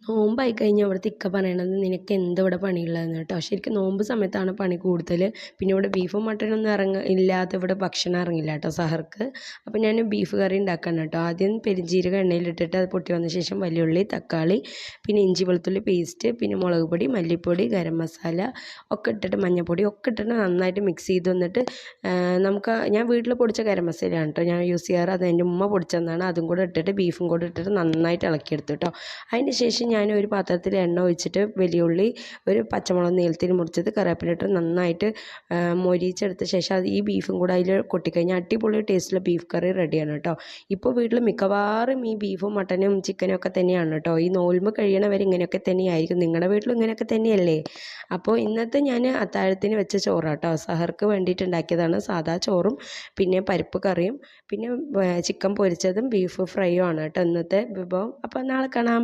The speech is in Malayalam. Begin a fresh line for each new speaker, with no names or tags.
നോമ്പായി കഴിഞ്ഞാൽ ഇവിടുത്തെ ഇക്ക പറയണത് നിനക്ക് എന്താ ഇവിടെ പണിയുള്ളതെന്ന് കേട്ടോ. ശരിക്കും നോമ്പ് സമയത്താണ് പണി കൂടുതൽ. പിന്നെ ഇവിടെ ബീഫും മട്ടനൊന്നും ഇല്ലാതെ ഇവിടെ ഭക്ഷണം ഇറങ്ങില്ല കേട്ടോ സഹർക്ക്. അപ്പോൾ ഞാൻ ബീഫ് കറി ഉണ്ടാക്കണം കേട്ടോ. ആദ്യം പെരുംജീരകം എണ്ണയിലിട്ടിട്ട് അത് പൊട്ടി വന്ന ശേഷം വലിയുള്ളി, തക്കാളി, പിന്നെ ഇഞ്ചി വെളുത്തുള്ളി പേസ്റ്റ്, പിന്നെ മുളക് പൊടി, മല്ലിപ്പൊടി, ഗരം മസാല ഒക്കെ ഇട്ടിട്ട് മഞ്ഞൾപ്പൊടി ഒക്കെ ഇട്ടിട്ട് നന്നായിട്ട് മിക്സ് ചെയ്ത് വന്നിട്ട് ഞാൻ വീട്ടിൽ പൊടിച്ച ഗരം മസാലയാണ് കേട്ടോ ഞാൻ യൂസ് ചെയ്യാറ്. അത് എൻ്റെ ഉമ്മ പൊടിച്ചതാണ്. അതും കൂടെ ഇട്ടിട്ട് ബീഫും കൂടെ ഇട്ടിട്ട് നന്നായിട്ട് ഇളക്കിയെടുത്തു കേട്ടോ. അതിന് ശേഷം ഞാൻ ഒരു പാത്രത്തിൽ എണ്ണ ഒഴിച്ചിട്ട് വലിയ ഉള്ളി, ഒരു പച്ചമുളക് നീളത്തിൽ മുറിച്ചത്, കറിവേപ്പില ഇട്ട് നന്നായിട്ട് മൊരിച്ചെടുത്ത ശേഷം അത് ഈ ബീഫും കൂടെ അതിൽ കൊട്ടിക്കഴിഞ്ഞാൽ അടിപൊളി ടേസ്റ്റിലുള്ള ബീഫ് കറി റെഡിയാണ് കേട്ടോ. ഇപ്പോൾ വീട്ടിൽ മിക്കവാറും ഈ ബീഫും മട്ടനും ചിക്കനും ഒക്കെ തന്നെയാണ് കേട്ടോ. ഈ നോൽമ്പ് കഴിയണവരെ ഇങ്ങനെയൊക്കെ തന്നെയായിരിക്കും. നിങ്ങളുടെ വീട്ടിലും ഇങ്ങനെയൊക്കെ തന്നെയല്ലേ? അപ്പോൾ ഇന്നത്തെ ഞാൻ അത്താഴത്തിന് വെച്ച ചോറാട്ടോ. സഹർക്ക് വേണ്ടിയിട്ട് ഉണ്ടാക്കിയതാണ്. സാദാ ചോറും പിന്നെ പരിപ്പ് കറിയും പിന്നെ ചിക്കൻ പൊരിച്ചതും ബീഫ് ഫ്രൈയും ആണ് കേട്ടോ ഇന്നത്തെ വിഭവം. അപ്പോൾ നാളെ കാണാം.